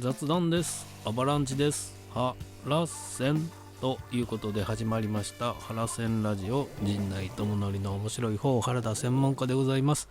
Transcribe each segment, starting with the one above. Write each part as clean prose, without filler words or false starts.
雑談です。アバランチです。ハラセンということで始まりましたハラセンラジオ、陣内智則の面白い方原田専門家でございます。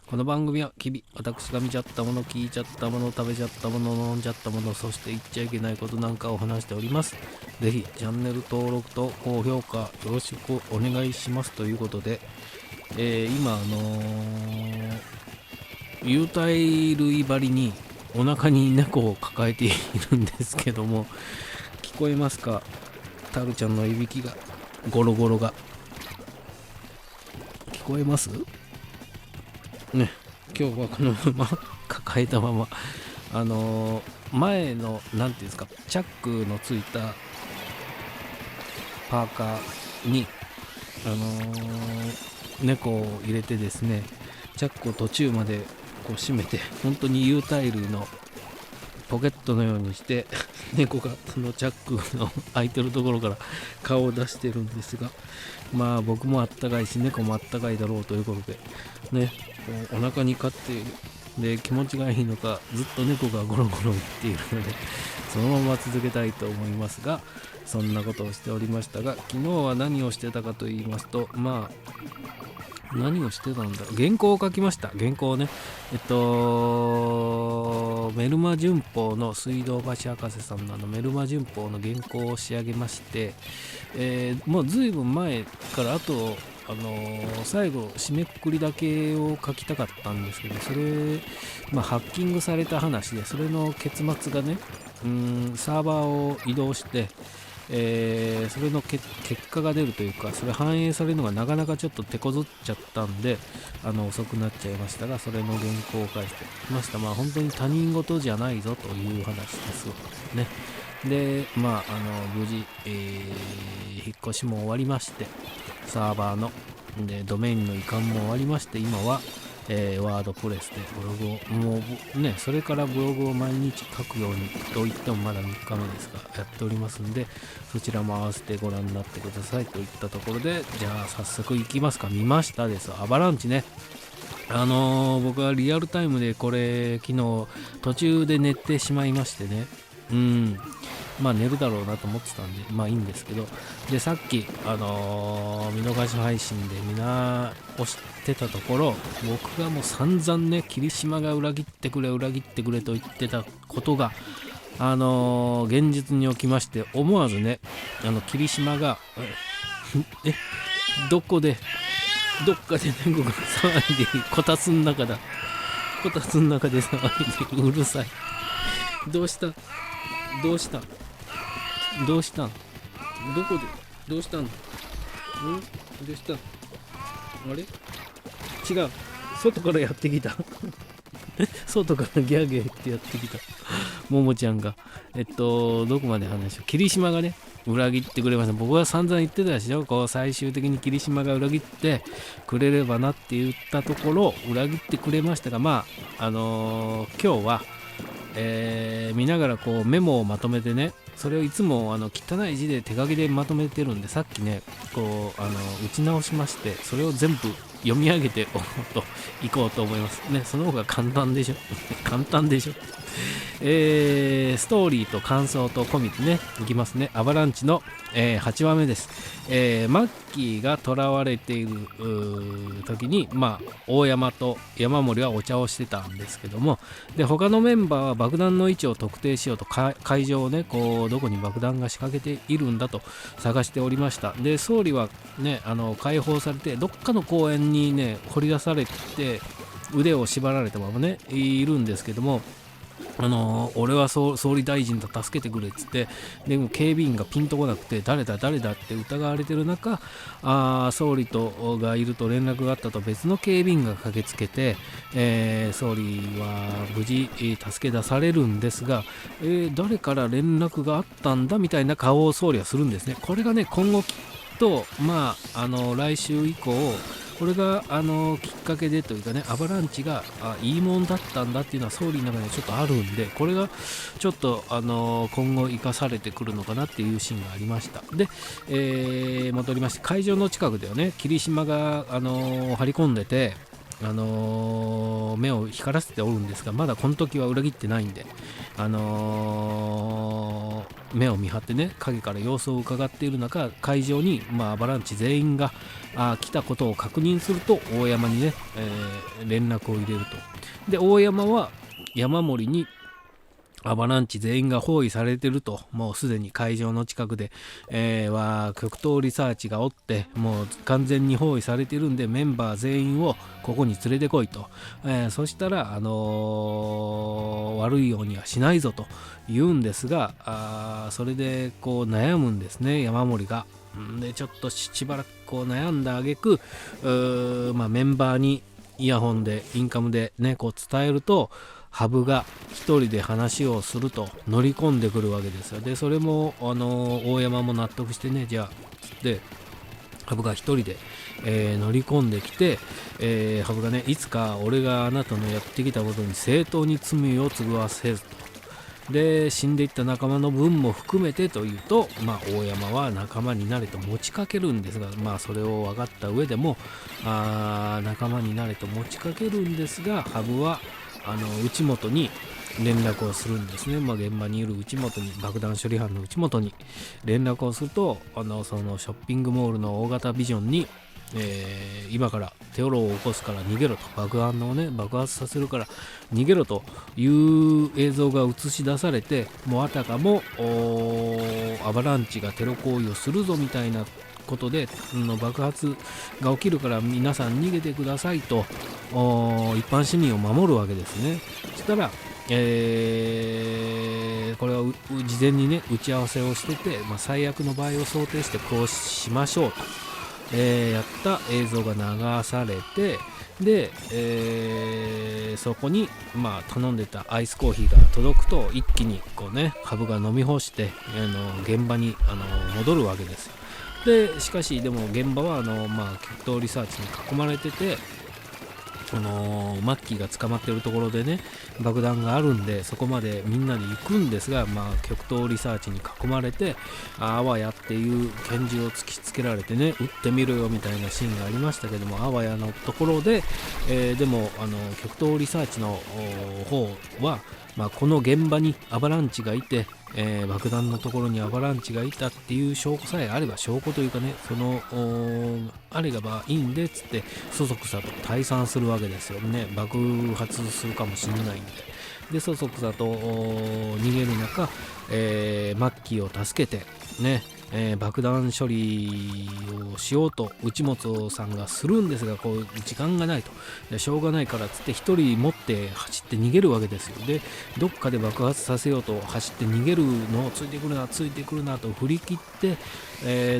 この番組は日々私が見ちゃったもの、聞いちゃったもの、食べちゃったもの、飲んじゃったもの、そして言っちゃいけないことなんかを話しております。ぜひチャンネル登録と高評価よろしくお願いしますということで、今有袋類張りにお腹に猫を抱えているんですけども、聞こえますか？タルちゃんのいびきが、ゴロゴロが聞こえますね。今日はこのまま抱えたまま前のなんていうんですか、チャックのついたパーカーに猫を入れてですね、チャックを途中までこう閉めて、本当に有袋類のポケットのようにして猫がそのチャックの開いてるところから顔を出してるんですが、まあ僕もあったかいし猫もあったかいだろうということでね、お腹に飼っているで気持ちがいいのか、ずっと猫がゴロゴロ言っているのでそのまま続けたいと思いますが、そんなことをしておりましたが、昨日は何をしてたかと言いますと、何をしてたんだろう。原稿を書きました。原稿をね、メルマ旬報の水道橋博士さんのメルマ旬報の原稿を仕上げまして、もうずいぶん前からあと最後締めくくりだけを書きたかったんですけど、それ、ハッキングされた話で、それの結末がね、サーバーを移動して、それの結果が出るというか、それ反映されるのがなかなかちょっと手こずっちゃったんで、遅くなっちゃいましたが、それの原稿を返してきました。本当に他人事じゃないぞという話ですね。で、無事、引っ越しも終わりまして、サーバーのでドメインの移管も終わりまして、今はワードプレスでブログをもうね、それからブログを毎日書くようにと言ってもまだ3日目ですがやっておりますんで、そちらも合わせてご覧になってくださいといったところで、じゃあ早速いきますか。見ましたです。アバランチね。僕はリアルタイムでこれ昨日途中で寝てしまいましてね、寝るだろうなと思ってたんでいいんですけど、でさっき見逃し配信で見直してたところ、僕がもう散々ね、霧島が裏切ってくれ裏切ってくれと言ってたことが現実に起きまして、思わずね、霧島がどっかで猫が騒いでいる、こたつの中で騒いでいる、うるさい。どうしたんどこでどうしたの？どうしたの？あれ？違う、外からやってきた外からギャーギャーってやってきたももちゃんがどこまで話を、霧島がね裏切ってくれました。僕は散々言ってたでしょ。こう最終的に霧島が裏切ってくれればなって言ったところ、裏切ってくれましたが、今日は見ながらこうメモをまとめてね、それをいつも汚い字で手書きでまとめてるんで、さっきねこう打ち直しまして、それを全部読み上げていこうと思いますね。その方が簡単でしょ簡単でしょ。ストーリーと感想と込みでねいきますね。アバランチの、8話目です。マッキーが囚われている時に、大山と山森はお茶をしてたんですけども、で他のメンバーは爆弾の位置を特定しようと会場をねこうどこに爆弾が仕掛けているんだと探しておりました。で総理はね解放されてどっかの公園にね掘り出されて腕を縛られたままねいるんですけども、俺は総理大臣だ助けてくれっつって、でも警備員がピンとこなくて誰だって疑われてる中、総理がいると連絡があったと別の警備員が駆けつけて、総理は無事助け出されるんですが、誰から連絡があったんだみたいな顔を総理はするんですね。これがね今後きっと来週以降これがきっかけでというかね、アバランチがいいもんだったんだっていうのは総理の中でちょっとあるんで、これがちょっと今後生かされてくるのかなっていうシーンがありました。で、戻りまして、会場の近くではね霧島が張り込んでてメ目を光らせておるんですが、まだこの時は裏切ってないんで、目を見張ってね、影から様子を伺っている中、会場に、アバランチ全員が来たことを確認すると、大山にね、連絡を入れると。で、大山は山森にアバランチ全員が包囲されてると、もうすでに会場の近くで、極東リサーチがおって、もう完全に包囲されてるんで、メンバー全員をここに連れてこいと。そしたら、悪いようにはしないぞと言うんですが、それでこう悩むんですね、山森が。で、ちょっとしばらくこう悩んだ挙句、メンバーにイヤホンで、インカムでね、こう伝えると、ハブが一人で話をすると乗り込んでくるわけですよ。で、それも大山も納得してね、じゃあつってハブが一人で、乗り込んできて、ハブがね、いつか俺があなたのやってきたことに正当に罪を償わせると。で、死んでいった仲間の分も含めてというと、大山は仲間になれと持ちかけるんですが、それを分かった上でも仲間になれと持ちかけるんですが、ハブは内本に連絡をするんですね。現場にいる内本に、爆弾処理班の内本に連絡をすると、そのショッピングモールの大型ビジョンに、今からテロを起こすから逃げろと、爆発のね、爆発させるから逃げろという映像が映し出されて、もうあたかもアバランチがテロ行為をするぞみたいなことで、爆発が起きるから皆さん逃げてくださいと一般市民を守るわけですね。そしたら、これは事前にね打ち合わせをしてて、最悪の場合を想定してこうしましょうと、やった映像が流されて、で、そこに、頼んでたアイスコーヒーが届くと、一気にこうねハブが飲み干して現場に戻るわけですよ。でしかしでも現場は極東リサーチに囲まれてて、マッキーが捕まってるところでね爆弾があるんで、そこまでみんなで行くんですが、極東リサーチに囲まれて、あわやっていう拳銃を突きつけられてね、撃ってみろよみたいなシーンがありましたけども、あわやのところで、でも極東リサーチの方は、この現場にアバランチがいて、爆弾のところにアバランチがいたっていう証拠さえあれば、証拠というかね、あればいいんでつってそそくさと退散するわけですよね。爆発するかもしれないんで。でそそくさと逃げる中、マッキーを助けてね、爆弾処理をしようと内本さんがするんですが、こう時間がないと、しょうがないからっつって一人持って走って逃げるわけですよ。でどっかで爆発させようと走って逃げるのをついてくるなと振り切って、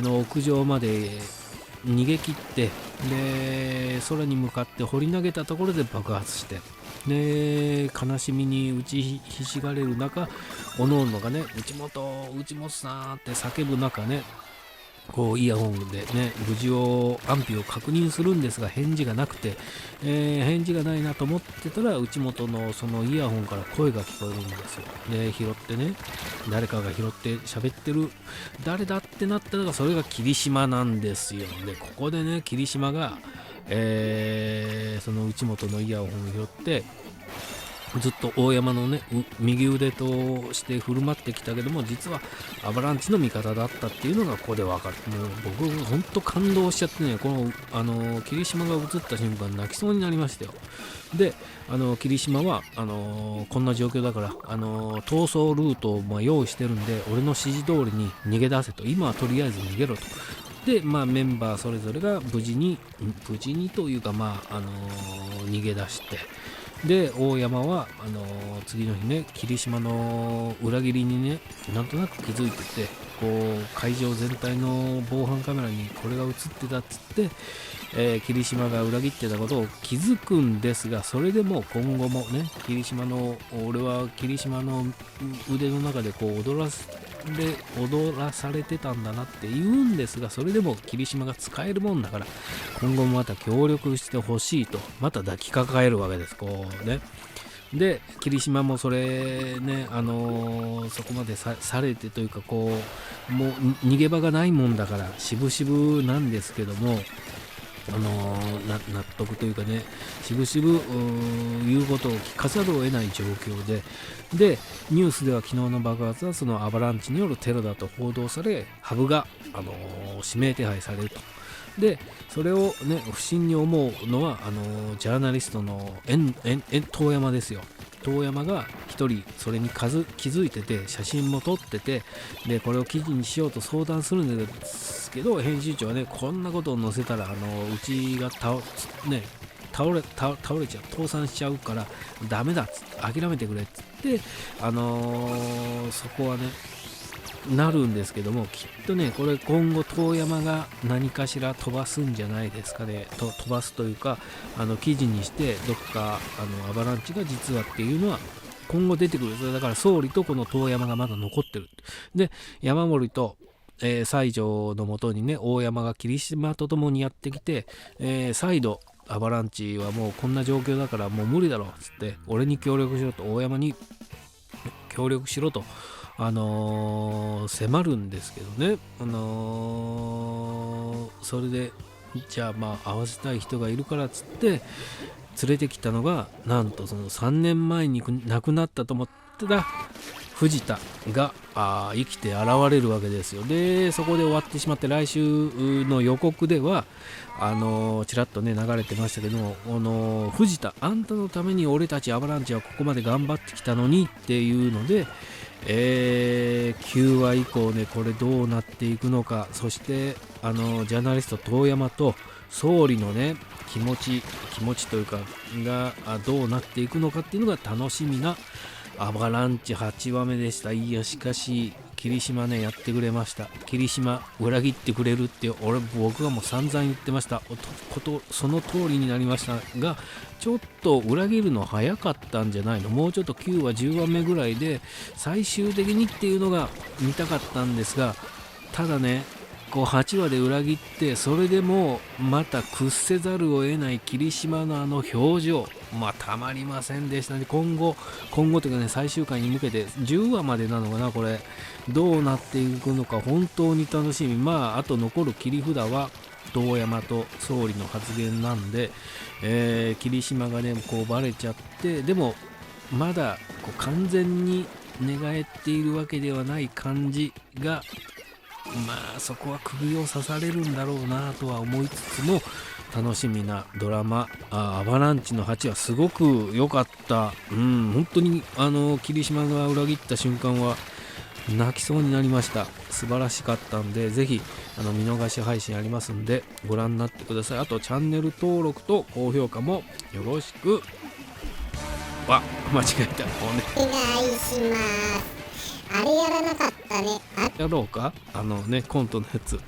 の屋上まで逃げ切って、で空に向かって掘り投げたところで爆発して、で悲しみに打ちひしがれる中、おのおのがね内本さんって叫ぶ中ね、こうイヤホンでね無事を安否を確認するんですが、返事がなくて、返事がないなと思ってたら、内本のそのイヤホンから声が聞こえるんですよ。で拾ってね、誰かが拾って喋ってる、誰だってなったのが、それが霧島なんですよ。でここでね霧島が、その内本のイヤホンを拾ってずっと大山のね右腕として振る舞ってきたけども、実はアバランチの味方だったっていうのがここで分かる。もう僕ほんと感動しちゃってね、この霧島が映った瞬間泣きそうになりましたよ。で霧島はこんな状況だから逃走ルートを用意してるんで、俺の指示通りに逃げ出せと、今はとりあえず逃げろと。でメンバーそれぞれが無事にというか逃げ出して、で大山は次の日ね霧島の裏切りにねなんとなく気づいてて、こう会場全体の防犯カメラにこれが映ってたっつって、霧島が裏切ってたことを気づくんですが、それでも今後もね俺は霧島の腕の中でこう踊らされてたんだなって言うんですが、それでも霧島が使えるもんだから今後もまた協力してほしいとまた抱きかかえるわけです。こうね、で霧島もそれねそこまで されてというか、こうもう逃げ場がないもんだから渋々なんですけども、納得というかね、しぶしぶ言うことを聞かざるを得ない状況で、ニュースでは昨日の爆発はそのアバランチによるテロだと報道され、ハブが、指名手配されると。で、それをね、不審に思うのは、ジャーナリストの遠山ですよ。遠山が一人それに気づいてて、写真も撮ってて、でこれを記事にしようと相談するんですけど、編集長はね、こんなことを載せたらうちが倒れちゃう、倒産しちゃうからダメだっつって諦めてくれっつって、そこはねなるんですけども、きっとねこれ今後遠山が何かしら飛ばすんじゃないですかね。飛ばすというか記事にしてどっかアバランチが実はっていうのは今後出てくる。それだから総理とこの遠山がまだ残ってる。で山森と西条のもとにね大山が霧島と共にやってきて、再度アバランチはもうこんな状況だからもう無理だろうっつって俺に協力しろと、大山に協力しろと迫るんですけどね、それでじゃあまあ会わせたい人がいるからっつって連れてきたのが、なんとその3年前に亡くなったと思ってた藤田が生きて現れるわけですよ。でそこで終わってしまって、来週の予告ではちらっとね流れてましたけども、藤田あんたのために俺たちアバランチはここまで頑張ってきたのにっていうので、9話以降ねこれどうなっていくのか、そしてジャーナリスト遠山と総理のね気持ちというかがどうなっていくのかっていうのが楽しみなアバランチ8話目でした。いやしかし霧島ねやってくれました。霧島裏切ってくれるって僕がもう散々言ってました。その通りになりましたが、ちょっと裏切るの早かったんじゃないの。もうちょっと9話10話目ぐらいで最終的にっていうのが見たかったんですが、ただねこう8話で裏切ってそれでもまた屈せざるを得ない霧島の表情、たまりませんでしたね。今後というかね最終回に向けて10話までなのかな、これどうなっていくのか本当に楽しみ。あと残る切り札は遠山と総理の発言なんで、霧島がねこうバレちゃって、でもまだこう完全に寝返っているわけではない感じが、そこは釘を刺されるんだろうなとは思いつつも楽しみなドラマ。アバランチの8はすごく良かった。本当に霧島が裏切った瞬間は泣きそうになりました。素晴らしかったんで、ぜひ見逃し配信ありますんでご覧になってください。あとチャンネル登録と高評価もよろしく。間違えた。お願いします。あれやらなかったね。やろうかコントのやつ。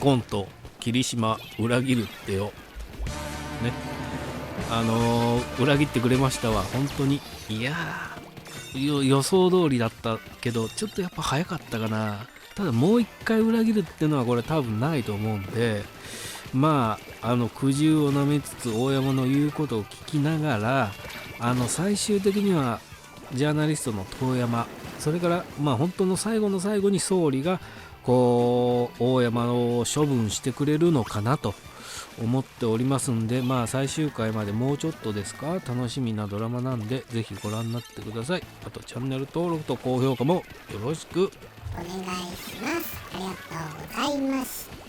コント霧島裏切るってよね、裏切ってくれましたわ本当に。いや予想通りだったけどちょっとやっぱ早かったかな。ただもう一回裏切るっていうのはこれ多分ないと思うんで、苦渋をなめつつ大山の言うことを聞きながら最終的にはジャーナリストの遠山、それから本当の最後の最後に総理がこう大山を処分してくれるのかなと思っておりますんで、最終回までもうちょっとですか。楽しみなドラマなんでぜひご覧になってください。あとチャンネル登録と高評価もよろしくお願いします。ありがとうございました。